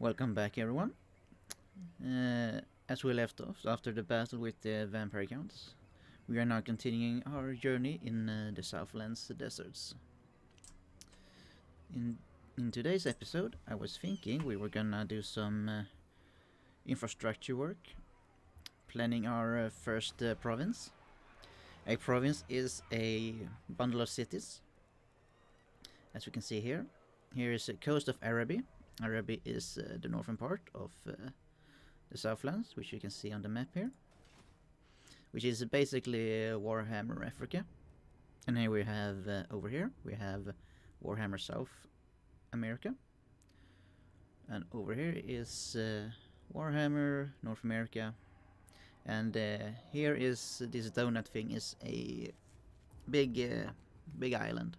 Welcome back, everyone. As we left off after the battle with the vampire counts, we are now continuing our journey in the Southlands deserts. In today's episode, I was thinking we were gonna do some infrastructure work, planning our first province. A province is a bundle of cities, as we can see here. Here is the coast of Araby. Araby is the northern part of the Southlands, which you can see on the map here, which is basically Warhammer Africa. And here we have, over here, we have Warhammer South America. And over here is Warhammer North America. And here is this donut thing is a big island.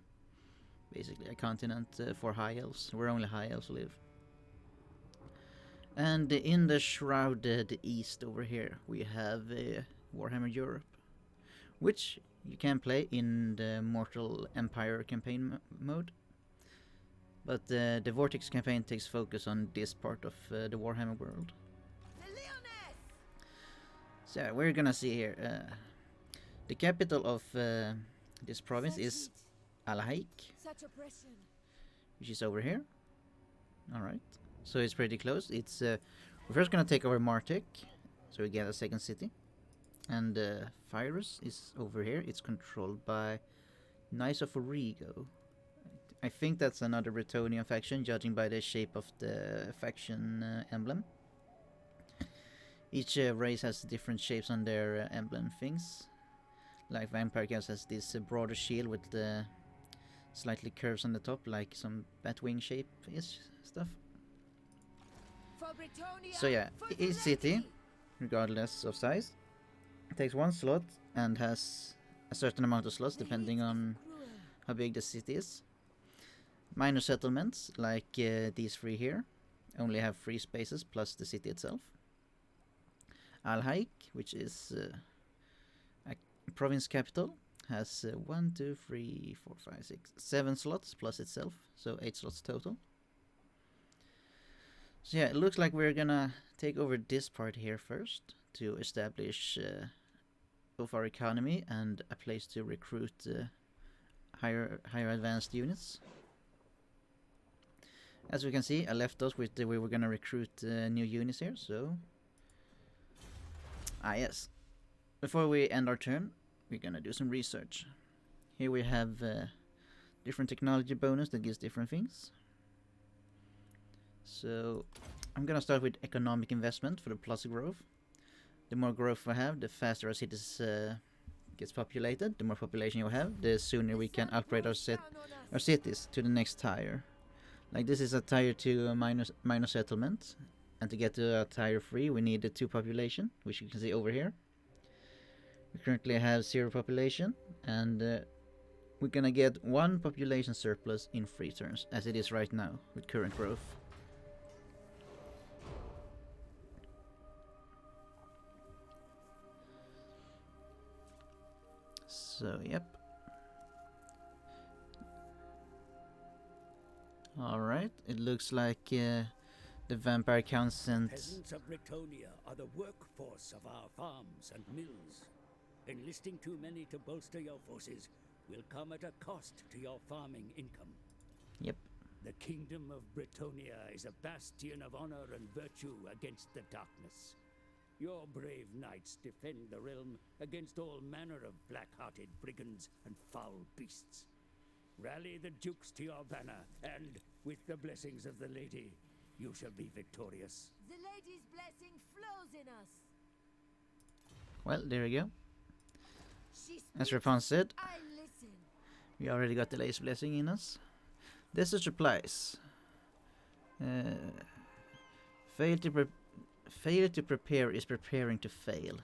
Basically a continent for high elves, where only high elves live. And in the shrouded east over here, we have Warhammer Europe, which you can play in the Mortal Empire campaign mode. But the Vortex campaign takes focus on this part of the Warhammer world. Lyonesse! So we're gonna see here. The capital of this province is Al-Haik, which is over here. Alright. So it's pretty close. It's we're first gonna take over Martek, so we get a second city, and Pyrus is over here. It's controlled by Knights of Origo. I think that's another Bretonnian faction, judging by the shape of the faction emblem. Each race has different shapes on their emblem things. Like Vampire Cats has this broader shield with the slightly curves on the top, like some Batwing shape-ish stuff. So yeah, each city, regardless of size, takes one slot and has a certain amount of slots depending on how big the city is. Minor settlements, like these three here, only have 3 spaces plus the city itself. Al-Haik, which is a province capital, has 1, 2, 3, 4, 5, 6, 7 slots plus itself, so 8 slots total. So yeah, it looks like we're gonna take over this part here first to establish both our economy and a place to recruit higher advanced units. As we can see, I left us with we were gonna recruit new units here. So yes, before we end our turn, we're gonna do some research. Here we have different technology bonus that gives different things. So I'm gonna start with economic investment for the plus growth. The more growth we have, the faster our cities gets populated. The more population you have, the sooner we can upgrade our cities to the next tier. Like this is a tier 2 minor settlement, and to get to a tier 3 we need a 2 population, which you can see over here. We currently have 0 population, and we're gonna get 1 population surplus in 3 turns, as it is right now with current growth. So, yep. Alright, it looks like the vampire count sent... Peasants of Bretonia are the workforce of our farms and mills. Enlisting too many to bolster your forces will come at a cost to your farming income. Yep. The kingdom of Bretonia is a bastion of honor and virtue against the darkness. Your brave knights defend the realm against all manner of black-hearted brigands and foul beasts. Rally the dukes to your banner, and, with the blessings of the lady, you shall be victorious. The lady's blessing flows in us. Well, there we go. She As speaks, Repanse said, I listen. we already got the lady's blessing in us. Desert supplies. Fail to prepare is preparing to fail.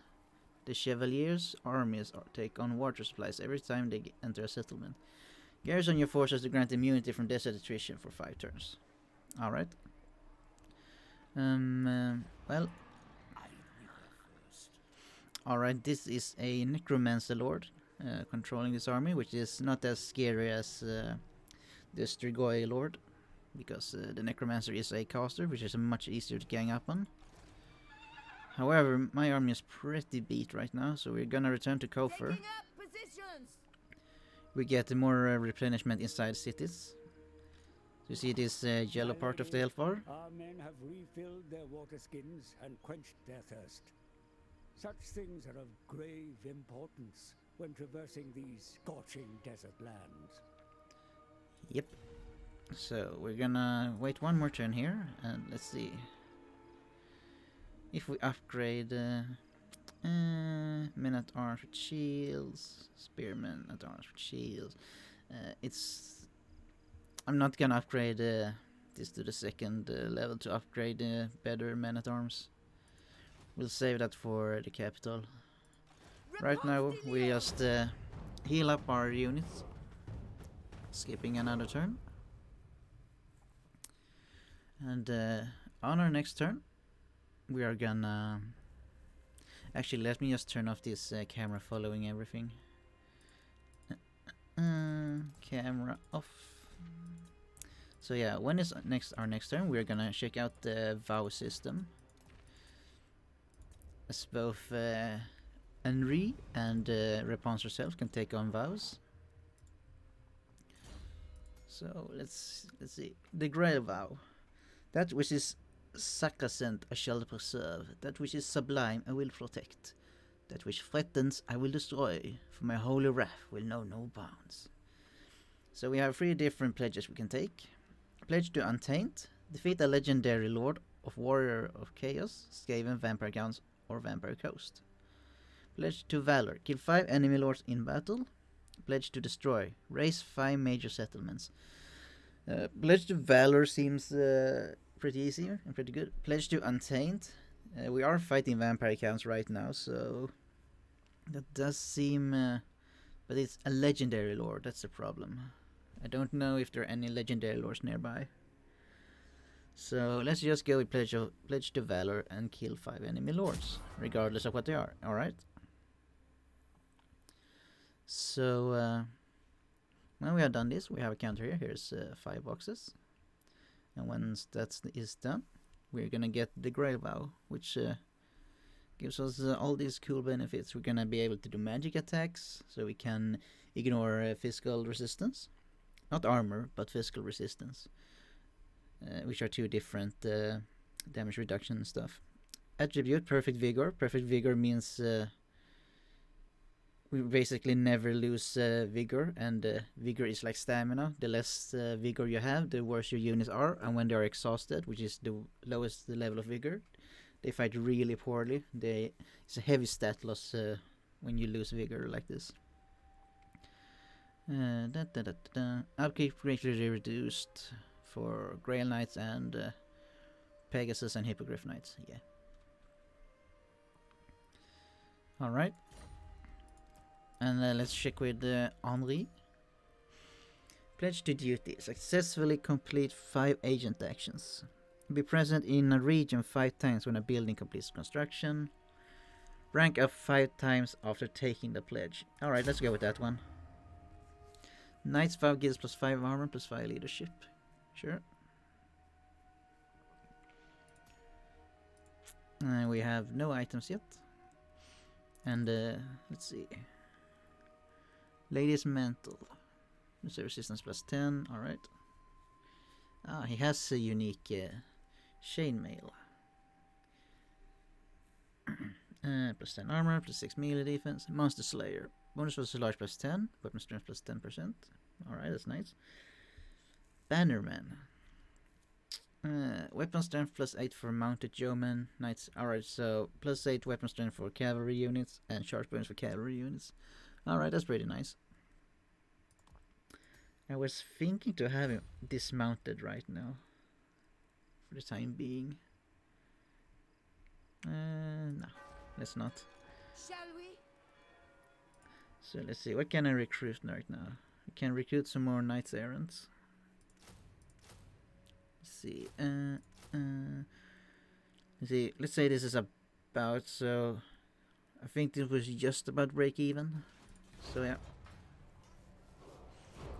The Chevaliers' armies take on water supplies every time they enter a settlement. Garrison your forces to grant immunity from desert attrition for 5 turns. Alright. Well. Alright, this is a Necromancer Lord controlling this army, which is not as scary as the Strigoi Lord. because the Necromancer is a caster, which is much easier to gang up on. However, my army is pretty beat right now, so we're gonna return to Kofor. Taking up positions. We get more replenishment inside cities. You see this yellow part of the Hellfire? Our men have refilled their water skins and quenched their thirst. Such things are of grave importance when traversing these scorching desert lands. Yep. So we're gonna wait one more turn here, and let's see if we upgrade men at arms with shields, spearmen at arms with shields. I'm not gonna upgrade this to the second level to upgrade better men at arms. We'll save that for the capital. Right now we just heal up our units, skipping another turn. And on our next turn, we are gonna... Actually, let me just turn off this camera following everything. Camera off. So yeah, when is our next turn, we're gonna check out the vow system. As both Henri and Repanse herself can take on vows. So let's see. The Grail Vow. That which is sacrosanct I shall preserve. That which is sublime I will protect. That which threatens I will destroy. For my holy wrath will know no bounds. So we have 3 different pledges we can take. Pledge to Untaint. Defeat a legendary lord of warrior of chaos, Skaven, vampire gowns, or vampire coast. Pledge to Valor. Kill 5 enemy lords in battle. Pledge to Destroy. Raise 5 major settlements. Pledge to Valor seems pretty easy and pretty good. Pledge to Untaint. We are fighting vampire counts right now, so that does seem... but it's a legendary lord, that's the problem. I don't know if there are any legendary lords nearby. So let's just go with Pledge to Valor and kill 5 enemy lords, regardless of what they are, alright? So when we have done this, we have a counter here. Here's 5 boxes. And once that is done, we're gonna get the Grail Vow, which gives us all these cool benefits. We're gonna be able to do magic attacks, so we can ignore physical resistance. Not armor, but physical resistance. Which are 2 different damage reduction stuff. Attribute, Perfect Vigor. Perfect Vigor means we basically never lose vigor, and vigor is like stamina. The less vigor you have, the worse your units are, and when they are exhausted, which is the lowest level of vigor, they fight really poorly. It's a heavy stat loss when you lose vigor like this. Upkeep greatly reduced for Grail Knights and Pegasus and Hippogriff Knights. Yeah. Alright. And let's check with Henri. Pledge to duty. Successfully complete 5 agent actions. Be present in a region 5 times when a building completes construction. Rank up 5 times after taking the pledge. Alright, let's go with that one. Knight's Vow gives +5 armor, +5 leadership. Sure. We have no items yet. And let's see. Lady's Mantle. Resistance +10, alright. Ah, he has a unique chainmail. +10 armor, +6 melee defense. Monster Slayer. Bonus was large +10. Weapon strength +10%. Alright, that's nice. Bannerman. Weapon strength +8 for mounted yeomen. Knights. Alright, so +8 weapon strength for cavalry units and charge bonus for cavalry units. Alright, that's pretty nice. I was thinking to have him dismounted right now. For the time being. No, let's not. Shall we? So let's see, what can I recruit right now? I can recruit some more knights errants. Let's see. Let's say this is about, so I think this was just about break even. So yeah.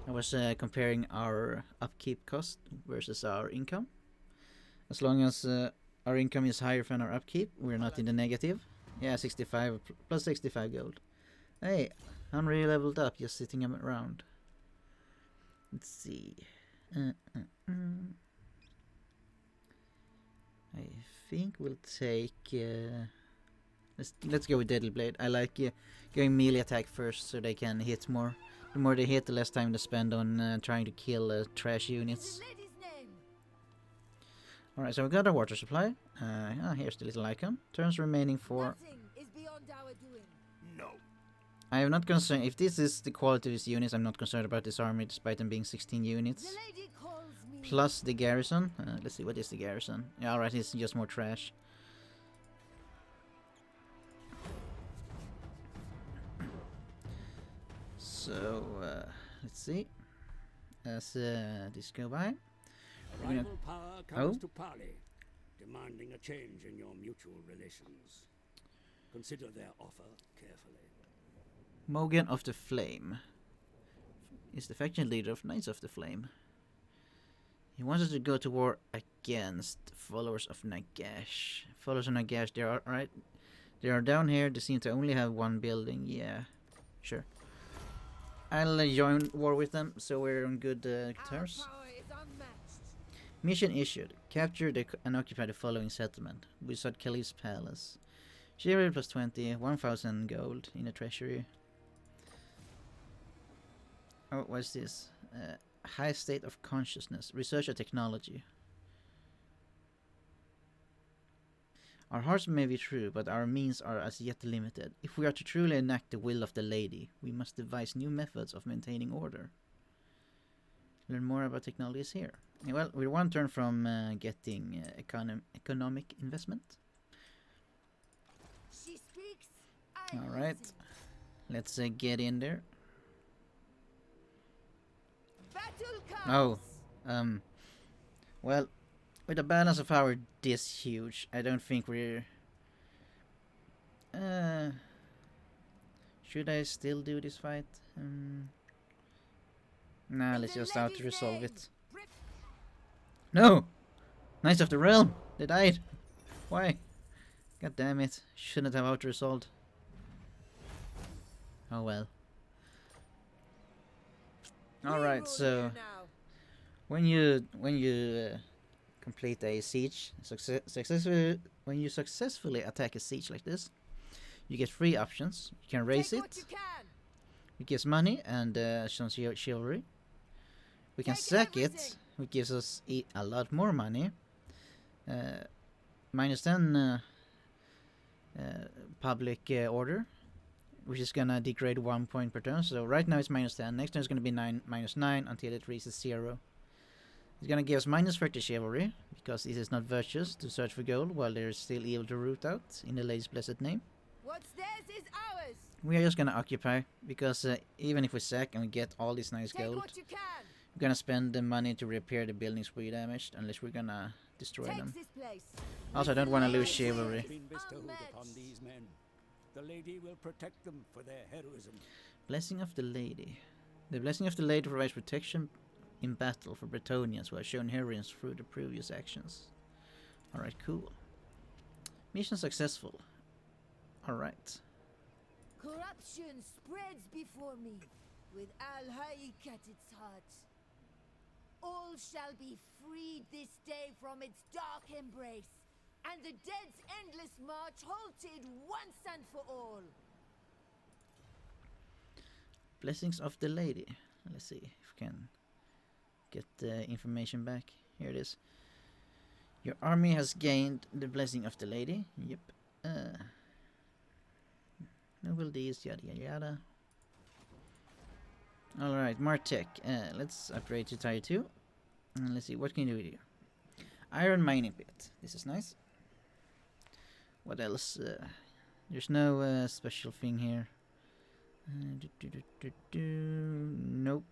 I was comparing our upkeep cost versus our income. As long as our income is higher than our upkeep, we're not in the negative. Yeah, 65 plus 65 gold. Hey, I'm really leveled up just sitting around. Let's see. I think we'll take. Let's go with Deadly Blade. I like going melee attack first, so they can hit more. The more they hit, the less time they spend on trying to kill trash units. Alright, so we got a water supply. Here's the little icon. Turns remaining for. No. I am not concerned. If this is the quality of these units, I'm not concerned about this army, despite them being 16 units. Plus the garrison. Let's see, what is the garrison? Yeah, alright, it's just more trash. So, let's see. As this go by. Rival power comes to parley, demanding a change in your mutual relations. Consider their offer carefully. Mogan of the Flame is the faction leader of Knights of the Flame. He wanted to go to war against followers of Nagash. Followers of Nagash, they are right. They are down here. They seem to only have one building. Yeah, sure. I'll join war with them, so we're on good terms. Mission issued. Capture and occupy the following settlement. Wizard Caliph's Palace. Chivalry plus 20, 1000 gold in the treasury. Oh, what's this? High state of consciousness. Research and technology. Our hearts may be true, but our means are as yet limited. If we are to truly enact the will of the lady, we must devise new methods of maintaining order. Learn more about technologies here. Well, we're one turn from getting economic investment. Alright, let's get in there. Oh, well, with a balance of power this huge, I don't think we're... should I still do this fight? Nah, let's just auto-resolve it. No! Knights of the Realm! They died! Why? God damn it. Shouldn't have auto-resolved. Oh well. Alright, so... When you complete a siege, when you successfully attack a siege like this, you get 3 options. You can raise it. It gives money and some chivalry. We can sack it, which gives us a lot more money. Minus 10 public order, which is gonna degrade 1 point per turn. So right now it's minus 10. Next turn is gonna be minus 9 until it reaches 0. It's gonna give us minus 30 chivalry, because it is not virtuous to search for gold while there is still evil to root out in the Lady's blessed name. What's theirs is ours. We are just gonna occupy, because even if we sack and we get all this nice gold, we're gonna spend the money to repair the buildings we damaged, unless we're gonna destroy them. Also, I don't want to lose chivalry. Upon these men. The lady will protect them for their heroism. Blessing of the Lady. The Blessing of the Lady provides protection in battle for Bretonians who have shown heroism through the previous actions. Alright, cool. Mission successful. Alright. Corruption spreads before me, with Al-Haik at its heart. All shall be freed this day from its dark embrace, and the dead's endless march halted once and for all. Blessings of the Lady. Let's see if we can get the information back. Here it is. Your army has gained the Blessing of the Lady. Yep. Noble deeds, yada yada yada. Alright, Martech. Let's upgrade to tier 2. And let's see, what can you do with you? Iron mining pit. This is nice. What else? There's no special thing here. Nope.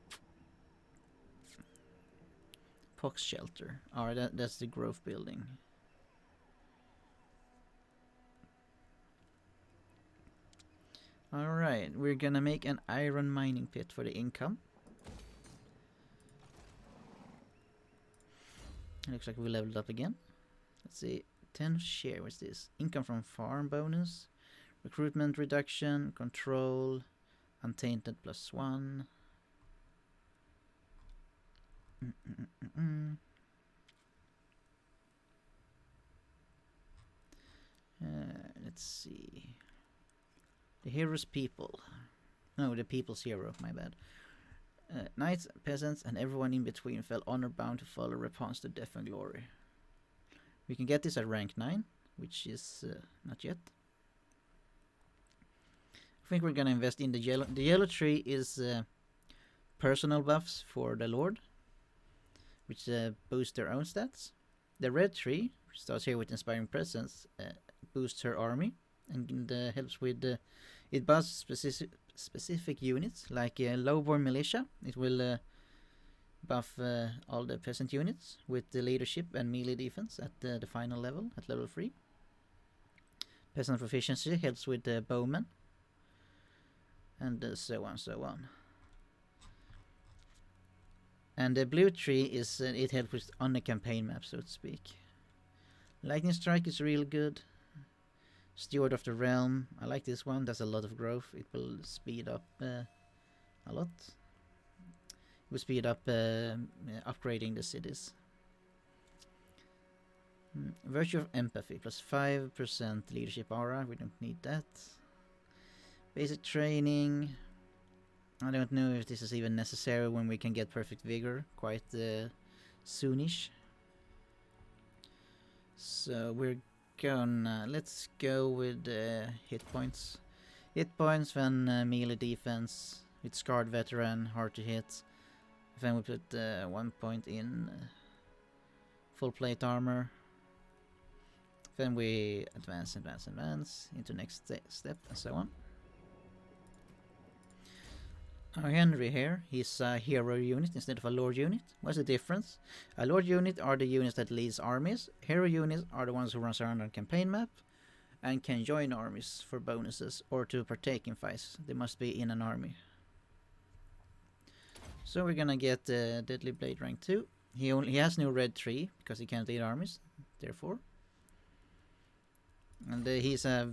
Pox shelter. Alright, that's the growth building. Alright, we're gonna make an iron mining pit for the income. Looks like we leveled up again. Let's see. 10 share. What's this? Income from farm bonus. Recruitment reduction. Control. Untainted +1. Let's see. The hero's people. No, the people's hero, my bad. Knights, peasants, and everyone in between felt honor bound to follow Repanse to death and glory. We can get this at rank 9, which is not yet. I think we're gonna invest in the yellow. The yellow tree is personal buffs for the Lord, which boost their own stats. The red tree starts here with Inspiring Presence, boosts her army, and helps with it buffs specific units like Lowborn Militia. It will buff all the peasant units with the leadership and melee defense at the final level, at level 3. Peasant Proficiency helps with the bowmen, and so on. And the blue tree is it helps on the campaign map, so to speak. Lightning Strike is real good. Steward of the Realm, I like this one. There's a lot of growth. It will speed up a lot. It will speed up upgrading the cities. Virtue of Empathy +5% leadership aura. We don't need that. Basic training. I don't know if this is even necessary when we can get Perfect Vigor quite soonish. So we're gonna let's go with hit points. Hit points, then melee defense with Scarred Veteran, hard to hit. Then we put 1 point in full plate armor. Then we advance into next step and so on. Our Henry here, he's a hero unit instead of a lord unit. What's the difference? A lord unit are the units that leads armies. Hero units are the ones who runs around on campaign map and can join armies for bonuses or to partake in fights. They must be in an army. So we're gonna get Deadly Blade rank 2. He has no red tree because he can't lead armies, therefore. And he's a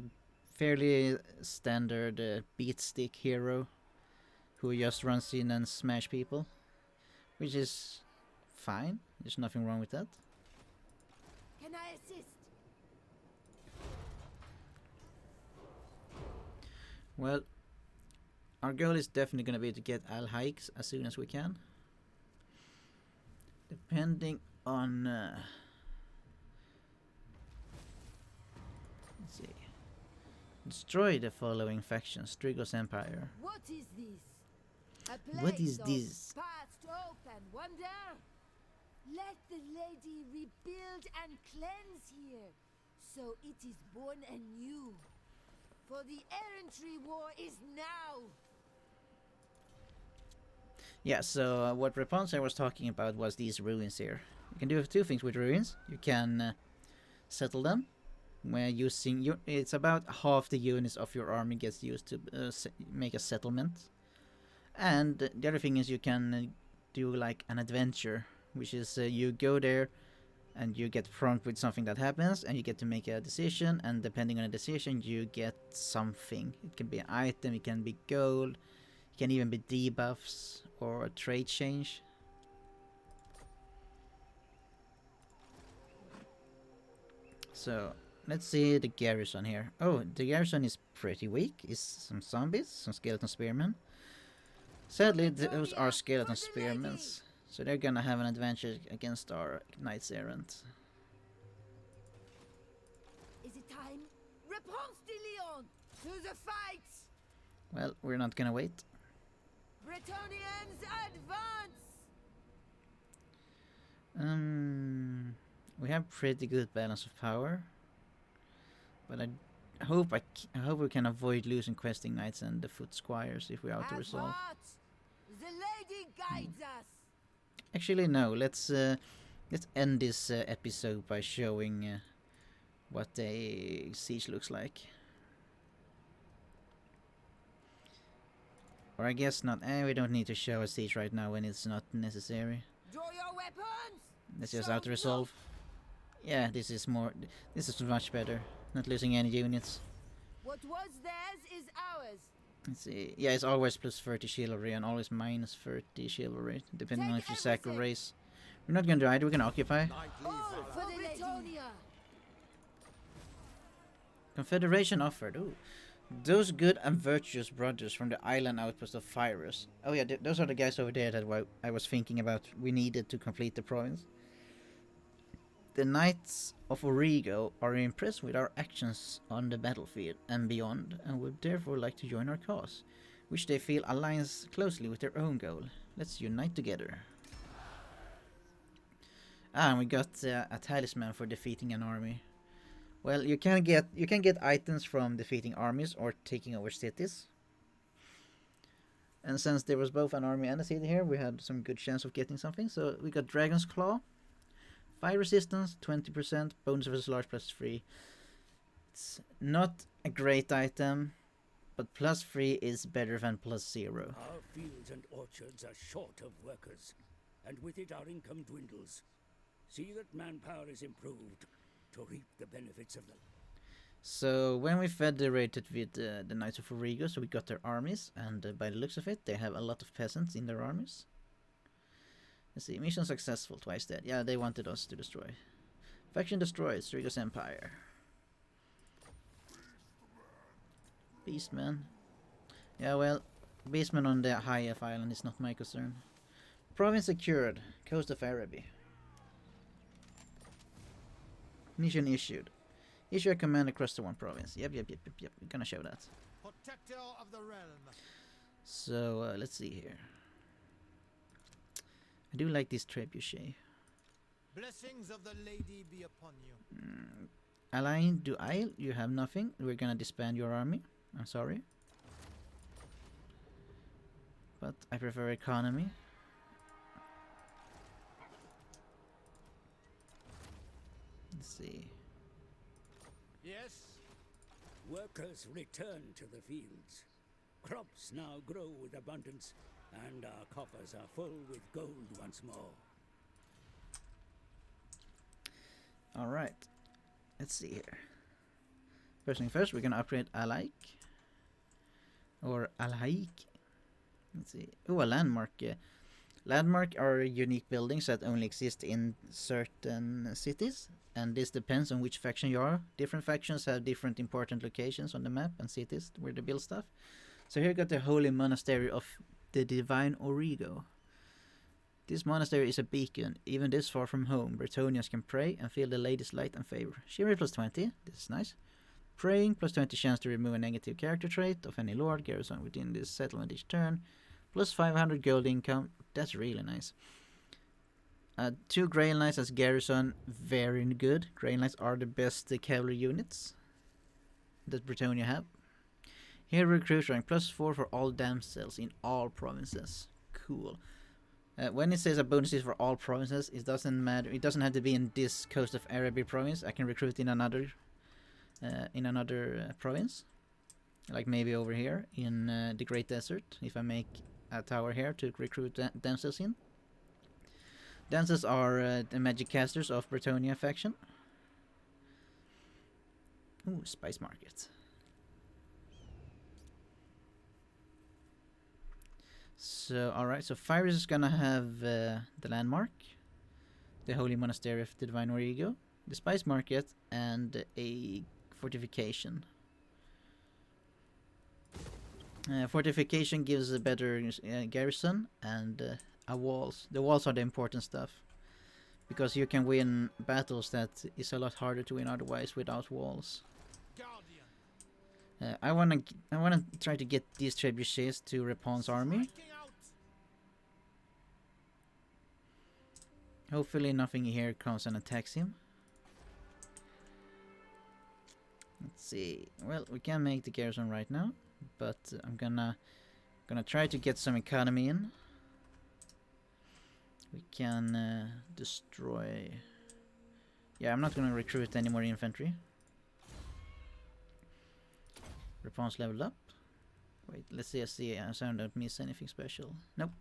fairly standard beat stick hero who just runs in and smash people, which is fine. There's nothing wrong with that. Can I assist? Well, our goal is definitely going to be to get Al Hikes as soon as we can. Depending on... let's see. Destroy the following factions. Strigos Empire. What is this? A What is place of this? past hope and wonder? Let the lady rebuild and cleanse here, so it is born anew. For the errantry war is now. Yeah, so what Repanse was talking about was these ruins here. You can do two things with ruins. You can settle them, where using it's about half the units of your army gets used to make a settlement. And the other thing is you can do like an adventure, which is you go there and you get prompt with something that happens and you get to make a decision, and depending on the decision you get something. It can be an item, it can be gold, it can even be debuffs or a trade change. So let's see the garrison here. Oh, the garrison is pretty weak. Is some zombies, some skeleton spearmen. Sadly, those are skeleton spearmen, so they're gonna have an advantage against our knights errant. Is it time? Repanse de Lyon! To the fight! Well, we're not gonna wait. Bretonians advance! We have pretty good balance of power, but I hope we can avoid losing questing knights and the foot squires if we are to resolve. The lady guides us. Actually, no. Let's end this episode by showing what a siege looks like. Or I guess not. We don't need to show a siege right now when it's not necessary. Draw your weapons. Let's just auto resolve. Yeah, this is more. This is much better. Not losing any units. What was theirs is ours. Let's see. Yeah, it's always plus 30 chivalry and always minus 30 chivalry, depending on Take if you sack or everything. race. We're not gonna do either. We're gonna occupy. All for Britannia. Confederation offered. Ooh. Those good and virtuous brothers from the island outpost of Pyrrhus. Oh yeah, those are the guys over there that I was thinking about we needed to complete the province. The Knights of Origo are impressed with our actions on the battlefield and beyond, and would therefore like to join our cause, which they feel aligns closely with their own goal. Let's unite together. Ah, and we got a talisman for defeating an army. Well, you can get items from defeating armies or taking over cities. And since there was both an army and a city here, we had some good chance of getting something. So we got Dragon's Claw, fire resistance 20%, bonus versus large +3. It's not a great item, but +3 is better than +0. Our fields and orchards are short of workers, and with it our income dwindles. See that manpower is improved to reap the benefits of them. So when we federated with the Knights of Origo, so we got their armies, and by the looks of it, they have a lot of peasants in their armies. Let's see, mission successful, twice dead. Yeah, they wanted us to destroy. Faction destroys, Rigo's Empire. Beastman. Yeah, well, Beastman on the High F island is not my concern. Province secured, coast of Araby. Mission issued. Issue a command across the one province. Yep. We're gonna show that. Protector of the realm. So, let's see here. I do like this trebuchet. Blessings of the lady be upon you. Ally, do I? You have nothing. We're gonna disband your army. I'm sorry. But I prefer economy. Let's see. Yes. Workers return to the fields. Crops now grow with abundance, and our coffers are full with gold once more. Alright. Let's see here. First thing first, we're gonna upgrade Alaik. Or Alaik. Let's see. Oh, a landmark. Landmark are unique buildings that only exist in certain cities, and this depends on which faction you are. Different factions have different important locations on the map and cities where they build stuff. So here we got the Holy Monastery of the Divine Origo. This monastery is a beacon. Even this far from home, Bretonians can pray and feel the lady's light and favor. Chivalry +20, this is nice. Praying +20 chance to remove a negative character trait of any lord garrison within this settlement each turn. +500 gold income, that's really nice. 2 Grail Knights as garrison, very good. Grail Knights are the best cavalry units that Bretonia have. Here recruit rank +4 for all damsels in all provinces. Cool. When it says a bonus is for all provinces, it doesn't matter. It doesn't have to be in this Coast of Araby province. I can recruit in another province, like maybe over here in the Great Desert. If I make a tower here to recruit damsels in. Damsels are the magic casters of Bretonia faction. Ooh, spice market. So, alright, so Fires is gonna have the landmark, the Holy Monastery of the Divine Origo, the Spice Market, and a fortification. Fortification gives a better garrison and a walls. The walls are the important stuff, because you can win battles that is a lot harder to win otherwise without walls. I wanna try to get these trebuchets to Repanse army. Hopefully nothing here comes and attacks him. Let's see. Well, we can make the garrison right now, but I'm gonna try to get some economy in. We can destroy. Yeah, I'm not gonna recruit any more infantry. Repanse leveled up. Wait, let's see. I don't miss anything special. Nope.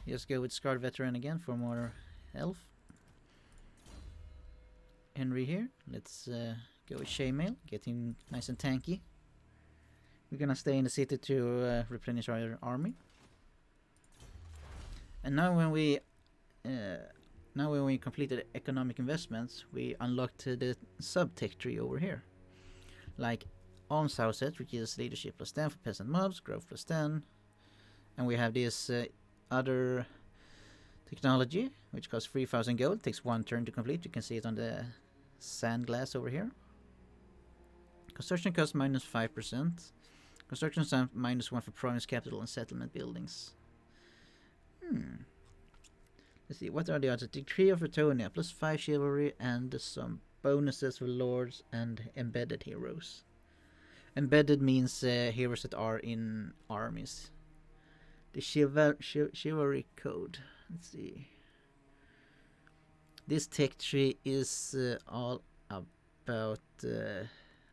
Just go with Scarred Veteran again for more health. Henry here. Let's go with chainmail, get him nice and tanky. We're gonna stay in the city to replenish our army. And now when we completed economic investments, we unlocked the sub-tech tree over here. Like Almshouse set, which is leadership plus 10 for peasant mobs, growth plus 10. And we have this other technology, which costs 3,000 gold, takes 1 turn to complete. You can see it on the sand glass over here. Construction cost minus 5%. Construction stamp minus 1 for province capital and settlement buildings. Let's see, what are the odds? Decree of Retonia, plus 5 chivalry and some bonuses for lords and embedded heroes. Embedded means heroes that are in armies. The chivalry code. Let's see. This tech tree is all about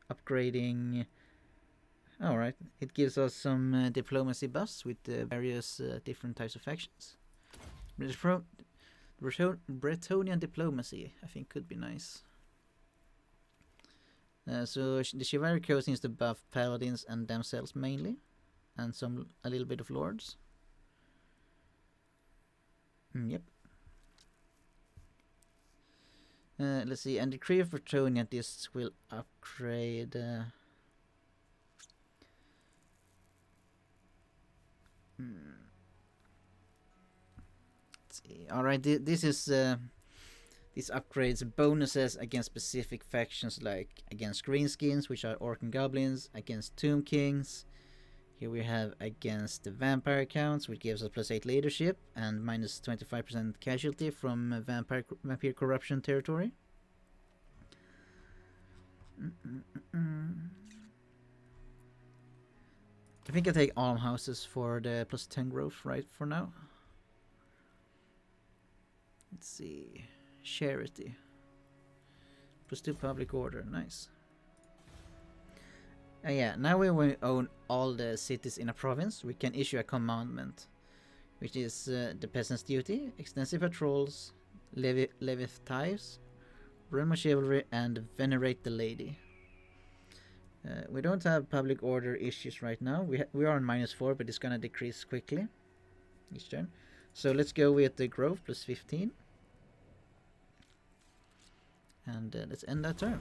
upgrading. Alright, it gives us some diplomacy buffs with various different types of factions. Bretonian diplomacy, I think, could be nice. So the chivalry code seems to buff paladins and themselves mainly, and a little bit of lords. Yep. Let's see, and Decree of Bretonia, this will upgrade. Let's see. Alright, this is this upgrades bonuses against specific factions, like against greenskins, which are orc and goblins, against tomb kings. Here we have against the vampire counts, which gives us plus 8 leadership and minus 25% casualty from vampire corruption territory. I think I take almhouses for the plus 10 growth right for now. Let's see. Charity. Plus 2 public order. Nice. Yeah, now we own all the cities in a province. We can issue a commandment, which is the peasant's duty, extensive patrols, levy tithes, run my chivalry, and venerate the lady. We don't have public order issues right now. We are on -4, but it's gonna decrease quickly each turn. So let's go with the growth plus 15, and let's end that turn.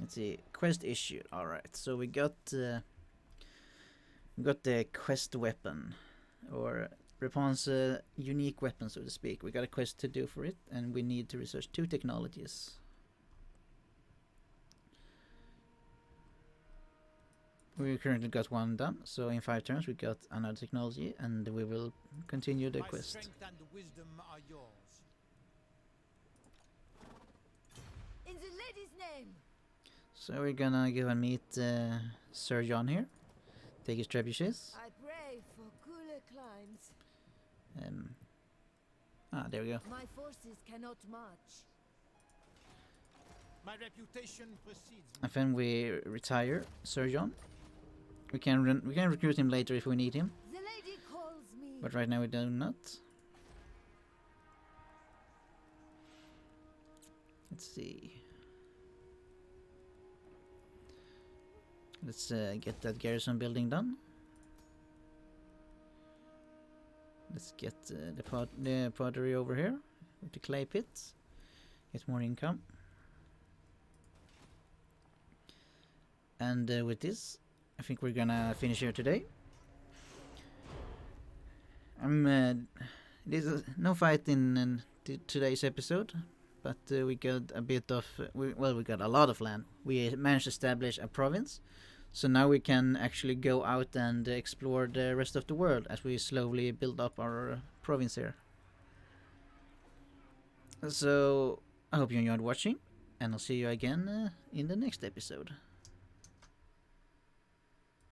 Let's see, quest issued. All right, so we got the quest weapon, or Repanse unique weapon, so to speak. We got a quest to do for it, and we need to research 2 technologies. We currently got 1 done, so in 5 turns we got another technology, and we will continue the quest. My strength and wisdom are yours. In the lady's name. So we're gonna go and meet Sir John here. Take his trebuchets. I pray for cooler climes. There we go. My forces cannot march. My reputation precedes me. And then we retire Sir John. We can recruit him later if we need him, The lady calls me. but right now we do not. Let's see. Let's get that garrison building done. Let's get the pottery over here with the clay pits. Get more income. And with this, I think we're gonna finish here today. There's no fight in today's episode, but we got a bit of we got a lot of land. We managed to establish a province, so now we can actually go out and explore the rest of the world as we slowly build up our province here. So I hope you enjoyed watching, and I'll see you again in the next episode.